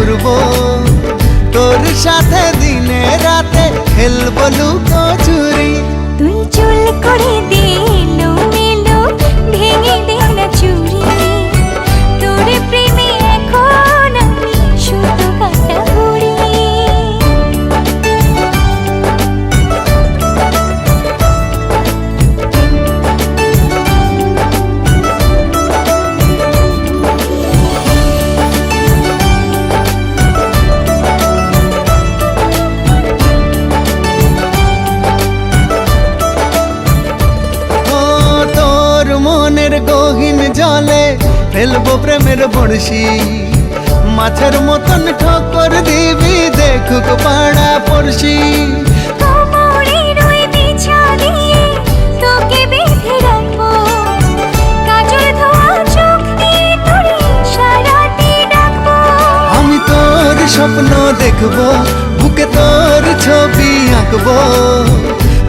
ঘুরবো, তোর সাথে দিনে রাতে খেলবো লুকোচুরি। তুই চুল করে দে এলোমেলো, ভেঙে দে না চুড়ি, তোর প্রেমে এখন আমি সুতো কাটা বুড়ি। গহীন জলে ফেলবো প্রেমের বড়শি, মাছের মতন ঠক্কর দিবি দেখুক পাড়া পড়শি। কোমরের ওই বিছা দিয়ে তোকে বেঁধে রাখবো, কাজল ধোয়া চোখ দিয়ে তোর ইশারাতে ডাকবো। আমি তোর স্বপ্ন দেখবো, বুকে তোর ছবি আঁকবো,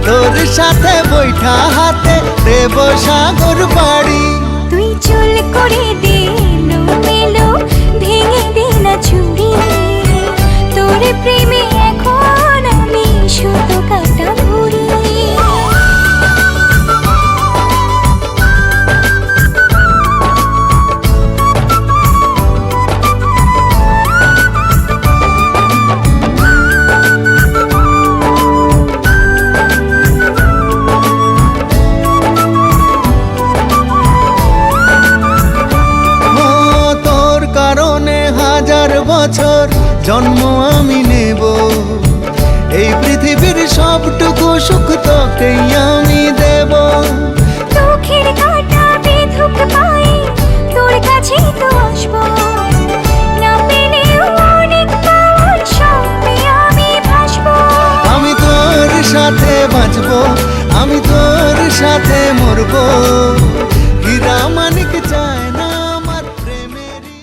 তোর সাথে বৈঠা হাতে দেব সাগর বাড়ি। তুই চুল করে দে এলোমেলো, ভেঙে দে না চুড়ি, তোর প্রেমে এখন আমি সুতো কাটা বুড়ি। বছর জন্ম আমি নেব, এই পৃথিবীর সবটুকু সুখ তোকেই আমি দেব। চোখের কাঁটা বেধুক পায়ে তোর কাছেই তো আসবো, না পেলেও অনেক পাওয়ার স্বপ্নে আমি ভাসবো। আমি তোর সাথে বাঁচবো, আমি তোর সাথে মরবো, হীরা মানিক চায় না আমার প্রেমেরই।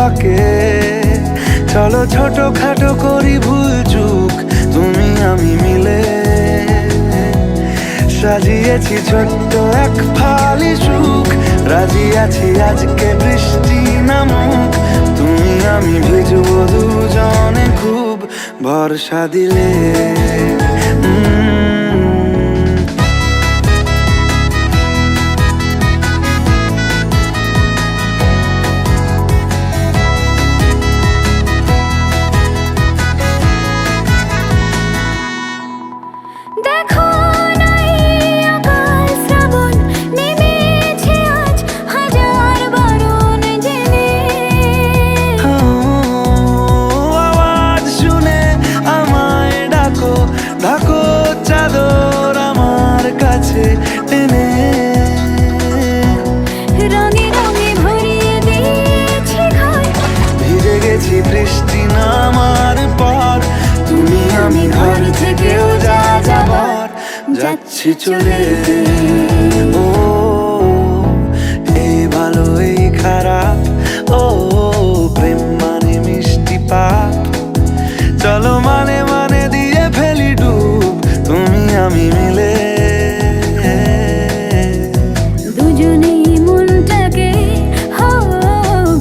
ফাঁকে। চলো ছোটখাটো করি ভুল চুক তুমি আমি মিলে। সাজিয়েছি ছোট্ট এক ফালি সুখ, রাজি আছি আজকে বৃষ্টি নামুক। তুমি আমি ভিজবো দুজনে খুব ভরসা দিলে। দেখো নাই আকাল শ্রাবণ নেমেছে আজ হাজার বারণ জেনে। আওয়াজ শুনে আমায় ডাকো, ডাকো চাদর আমার কাছে টেনে। রঙে রঙে ভরিয়ে দিয়েছি ঘর, ভিজে গেছি বৃষ্টি নামার পর। তুমি আমি ঘর থেকেও যা যাবার যাচ্ছি চলে। ও এই ভালো এই খারাপ, ও প্রেম মানে মিষ্টি পাপ। চলো মানে মানে দিয়ে ফেলি ডুব তুমি আমি মিলে। দুজনেই মনটাকে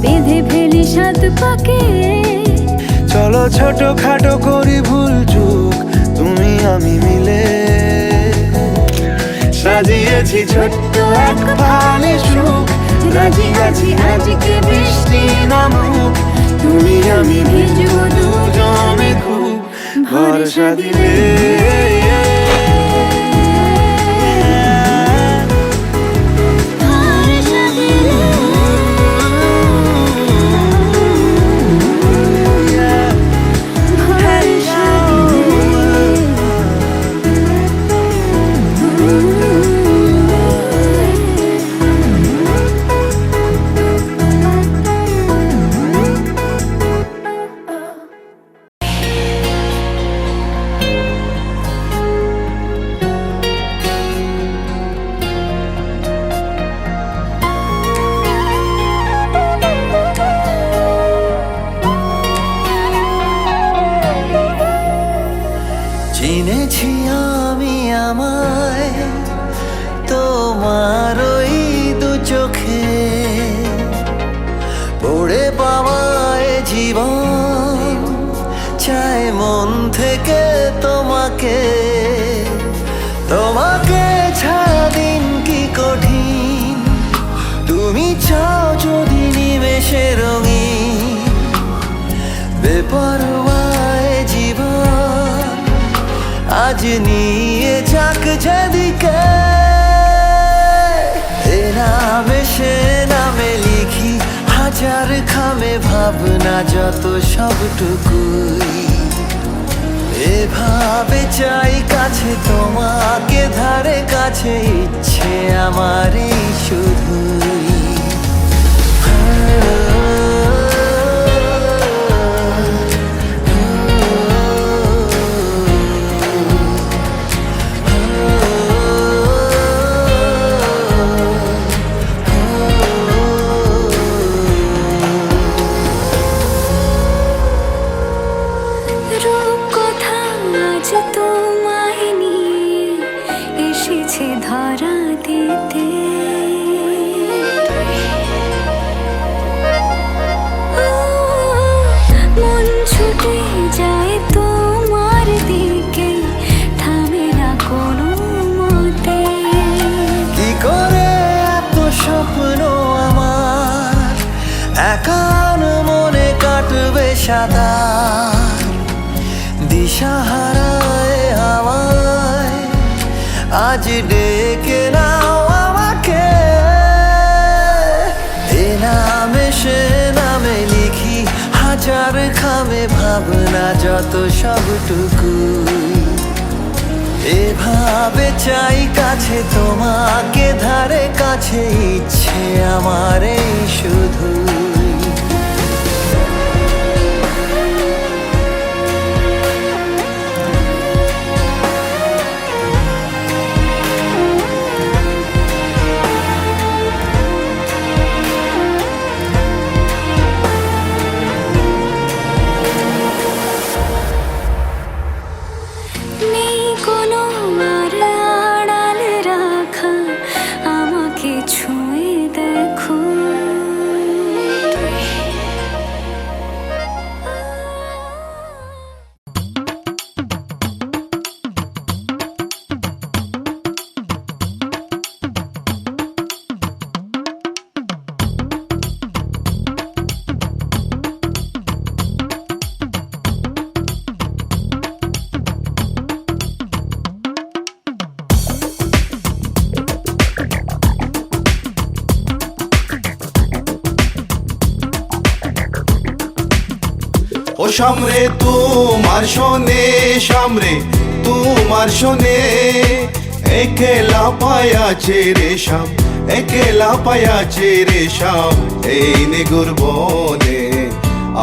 বেঁধে ফেলি সাত পাকে। চলো ছোটখাটো করি ভুল চুক তুমি আমি মিলে। সাজিয়েছি ছোট্ট এক ফালি সুখ, রাজি আছি আজকে বৃষ্টি নামুক। তুমি আমি ভিজবো দুজনে খুব ভরসা দিলে। ভরসা দিলে। ভরসা চিনেছি আমি আমায় তোমার ওই দু চোখে, পড়ে পাওয়ায় জীবন চায় মন থেকে তোমাকে। তোমাকে ছাড়া দিন কি কঠিন, তুমি চাও যদি নিমেষে রঙিন। বেপরোয়ায় জীবন আজ নিয়ে যাক যেদিকে। এ নামে সে নামে লিখি হাজার খামে ভাবনা যত সবটুকুই। এভাবে চাই কাছে তোমাকে ধারে কাছে, ইচ্ছে আমার এই শুধুই। রূপকথা আজ তোমায় নিয়ে এসেছে ধরা দিতে। মন ছুটে যায় তোমার দিকে, থামে না কোনো মতে। কি করে এত স্বপ্ন আমার একান মনে কাটবে সাঁতার। দিশাহারায় আমায় আজ ডেকে নাও আমাকে। এ নামে সে নামে লিখি হাজার খামে ভাবনা যত সবটুকুই। এভাবে চাই কাছে তোমাকে ধারে কাছে, ইচ্ছে আমার এই শুধুই। সামরে তোমার শোনে সামরে তোমার শোনে একেলা পায়াছে রে শাম একেলা পায়াছে রে শাম এই নিগুর বনে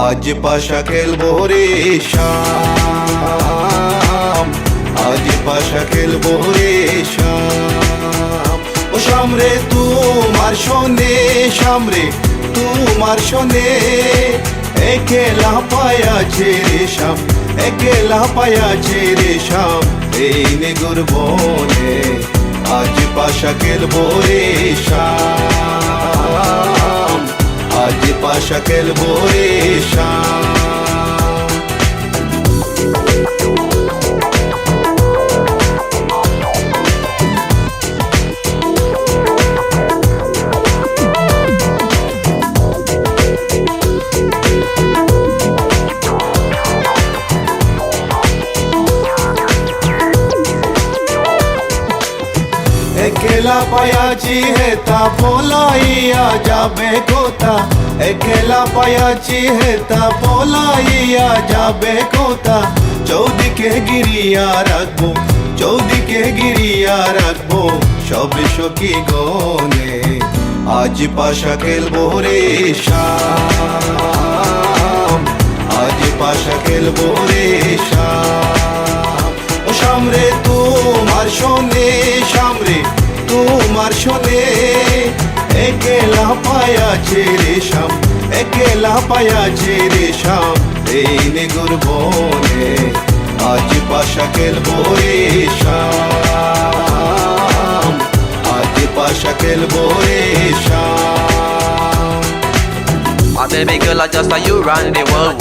আজ পাশা খেলবো রে শাম আজ পাশা খেলবো রে শাম ও সামরে তোমার শোনে সামরে তোমার শোনে একেলা পায়াছে রে শাম একেলা পায়াছে রে শাম এই নিগুর বনে আজ পাশা খেলবো রে শাম আজ পাশা খেলবো রে শাম একেলা পায়াছি হেতা পলাইয়া যাবে কোথা একেলা পায়াছি হেতা পলাইয়া যাবে কোথা চৌদিকে গিরিয়া রাখবো চৌদিকে গিরিয়া রাখবো সবে সখী গনে আজ পাশা খেলবো রে শাম আজ পাশা খেলবো রে শাম ও সামরে তোমার শোনে সামরে তোমার শোনে একেলা পায়াছে রে শাম একেলা পায়াছে রে শাম এই নিগুর বনে আজ পাশা খেলবো রে শাম আজ পাশা খেলবো রে শাম My baby girl, I just saw you run the world.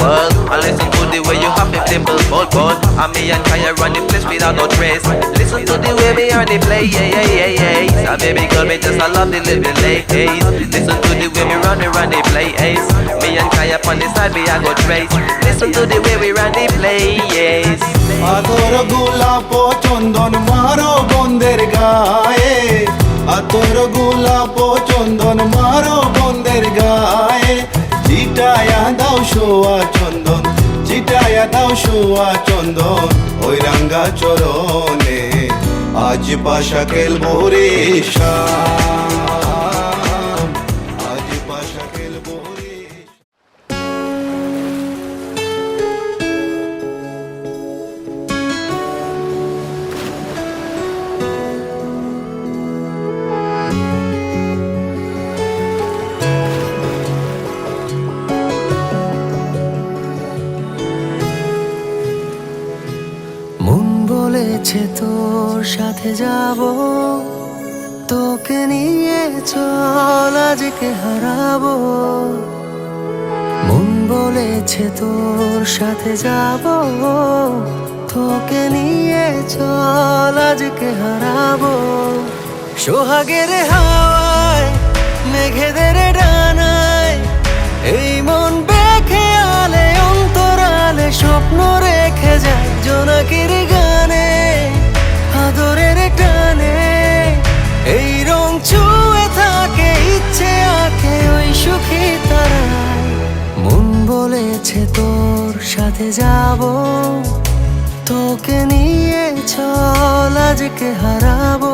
And listen to the way you have the dimple bold. And me and Kaya run the place without no trace. Listen to the way we are the play, So baby girl, me just I love the living late. Listen to the way we run the play, Me and Kaya on the side, we are go trace. Listen to the way we run the play, আতর গোলাপ চন্দন মারো বন্দের গায়ে আতর গোলাপ চন্দন মারো বন্দের গায়ে চিটায়া দাও সোয়া চন্দন চিটায়া দাও সোয়া চন্দন ওই রাঙ্গা চরণে আজ পাশা খেলবো রে শাম আজ পাশা খেলবো রে মন বলেছে তোর সাথে যাব তোকে নিয়ে চল আজকে হারাবো মন বলেছে তোর সাথে যাব তোকে নিয়ে চল আজকে হারাবো সোহাগের হাওয়ায় মেঘেদের ডানায় এই মন বেখে আলে অন্তরালে স্বপ্ন রেখে যায় জোনাকির গানে আদরের টানে এই রং ছুঁয়ে থাকে ইচ্ছে আঁকে ওই সুখী তারায় মন বলেছে তোর সাথে যাব তোকে নিয়ে চল আজকে হারাবো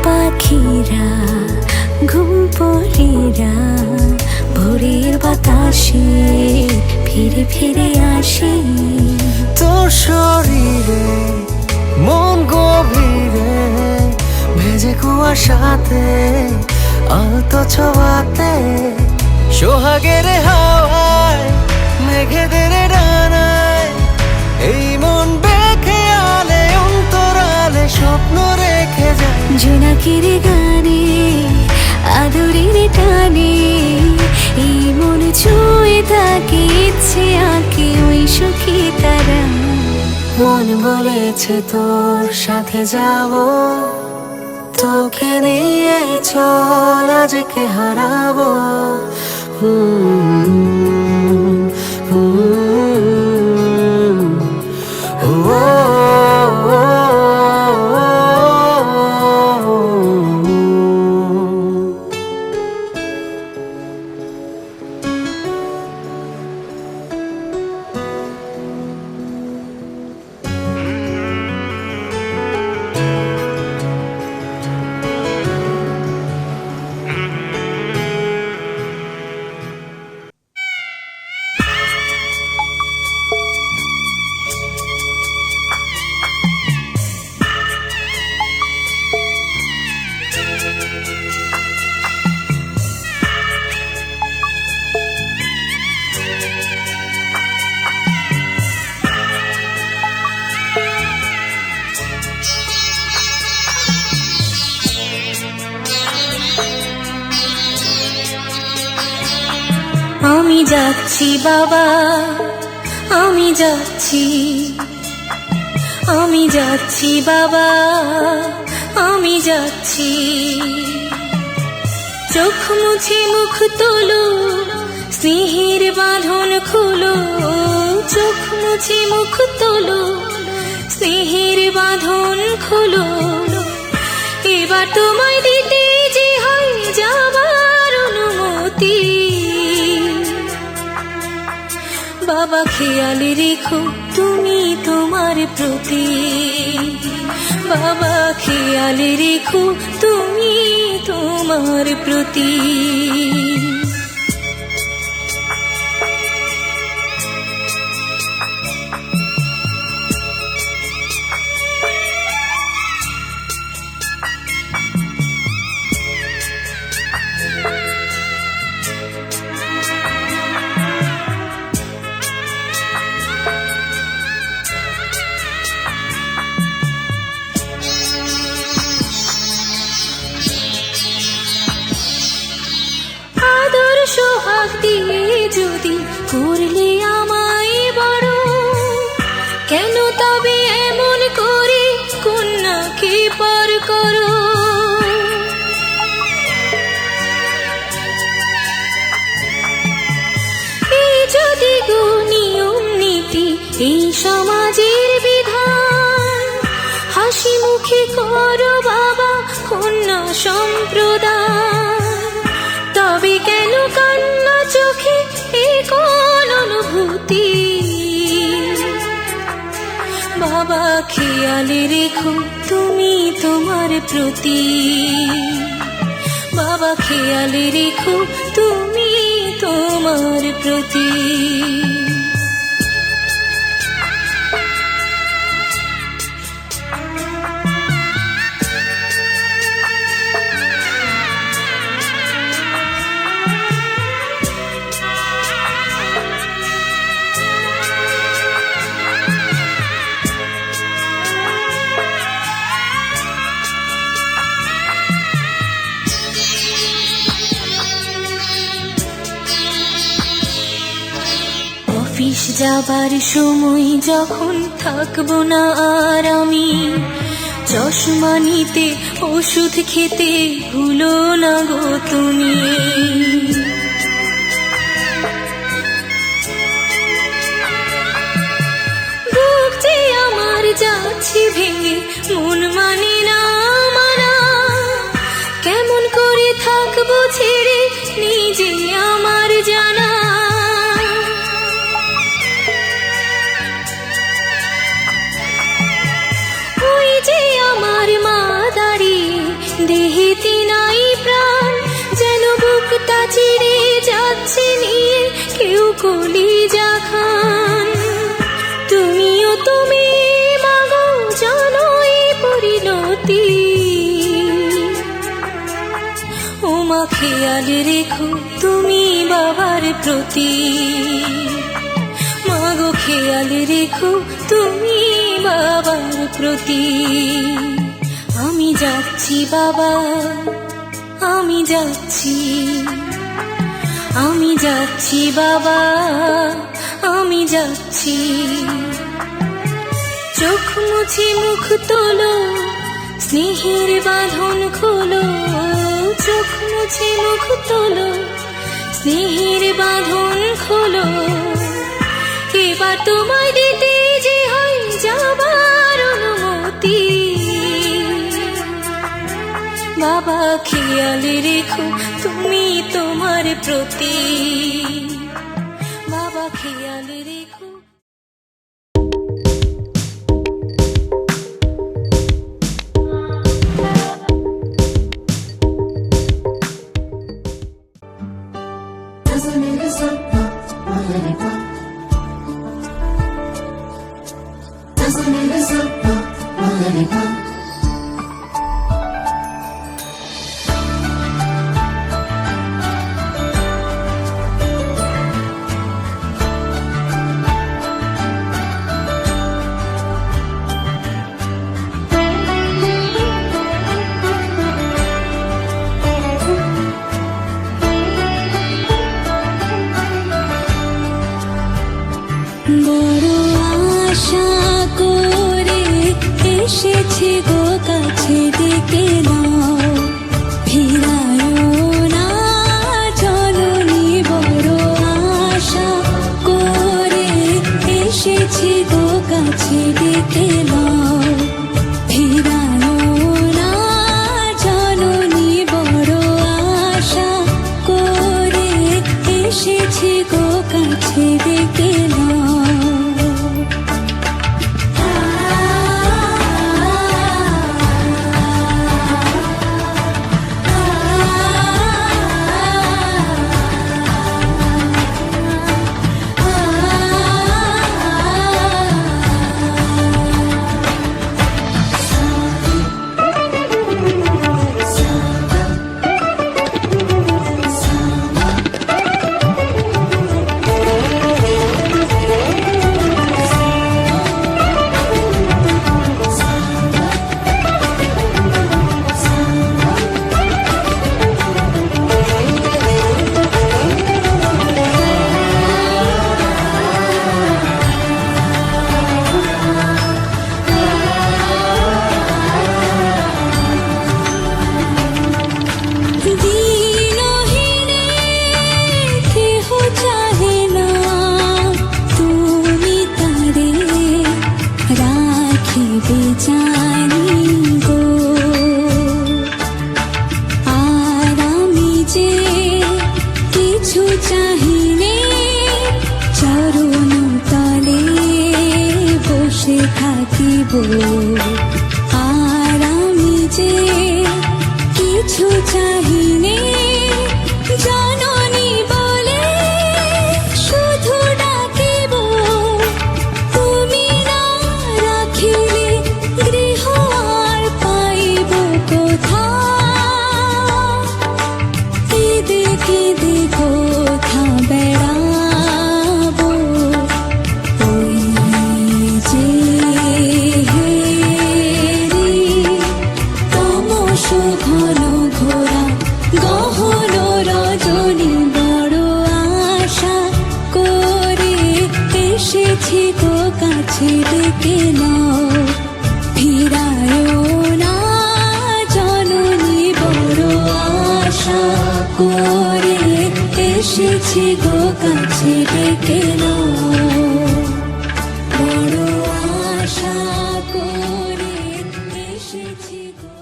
পাখিরা ঘুম পড়িরা ভোরের বাতাসে ফিরে ফিরে আসে তোর শরীরে মন গভীরে ভেজে কুয়াশাতে আলতো ছোঁয়াতে সোহাগের হাওয়ায় মেঘেদের ডানায় এই মন বেখে আলে অন্তরালে স্বপ্ন রেখে যায় জোনাকির গানে আদরে মন বলেছে তোর সাথে যাব, তোকে নিয়ে চল আজকে হারাবো। আমি যাচ্ছি বাবা, আমি যাচ্ছি, আমি যাচ্ছি বাবা, আমি যাচ্ছি। চোখ মুছে মুখ তোলো, স্নেহের বাঁধন খুলো। চোখ মুছে মুখ তোলো, স্নেহের বাঁধন খুলো। এবার তোমায় দিতে যে হয় যাবার অনুমতি। বাবা খেয়াল রেখো তুমি তোমার প্রতি, বাবা খেয়াল রেখো তুমি তোমার প্রতি। সোহাগ দিয়ে যদি করলে আমায় বড়, কেন তবে এমন করে কন্যাকে পর করো। এই যদি গো নিয়ম নীতি, এই সমাজের বিধান, হাসি মুখে করো বাবা কন্যা সম্প্রদান। তবে কেন কান্না চোখে এ কোন অনুভূতি। বাবা খেয়াল রেখো তুমি তোমার প্রতি, বাবা খেয়াল রেখো তুমি তোমার প্রতি। অফিস যাবার সময় যখন থাকবো না আর আমি, চশমা নিতে ওষুধ খেতে ভুলো না গো তুমি। বুক যে আমার যাচ্ছে ভেঙে, মন মানে না মানা। কেমন করে থাকবো ছেড়ে নিজে আমার জানা। আমার মা দাঁড়িয়ে দেহেতে নাই প্রাণ, যেন বুকটা চিরে যাচ্ছে নিয়ে কেউ কলিজা খান। তুমিও তুমি মাগো জানো এই পরিণতি। ও মা খেয়াল রেখো তুমি বাবার প্রতি, মাগো খেয়াল রেখো তুমি বাবার প্রতি। আমি যাচ্ছি বাবা, আমি যাচ্ছি, আমি যাচ্ছি বাবা, আমি যাচ্ছি। মুছে মুখ তোলো, স্নেহের বাঁধন খোলো, চোখ মুছে মুখ তোলো, স্নেহের বাঁধন খোলো। এবার তোমায় দিতে যে হয় যাবার অনুমতি। বাবা খেয়াল রেখো তুমি তোমার প্রতি, বাবা খেয়াল রেখো। বড় আশা করে এসেছি গো কাছে, ডেকে নাও ফিরায়ও না জননী। বড় আশা করে এসেছি গো কাছে, ডেকে নাও ফিরায়ও না জননী। বড় আশা করে এসেছি গো কাছে, ডেকে নাও। থাকিব আর আমি যে কিছু চাহিনে, জননী বলে শুধু ডাকিব। তুমি না রাখিলে গৃহ আর পাইব কোথা, কেঁদে কেঁদে কোথা বেড়াবো। ওই যে ঘন ঘোরা গহন রজনী, বড় আশা করে এসেছি তো কাছে, ডেকে নাও ফিরায়ও না জননী। বড় আশা করে এসেছি গো কাছে, ডেকে নাও। বড় আশা করে এসেছি গো।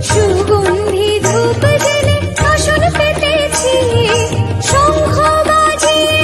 সুগন্ধি ধূপ জেলে আসন পেতেছি, শঙ্খ বাজিয়ে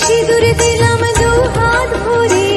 সিঁদুর দিলাম দু হাত ভরে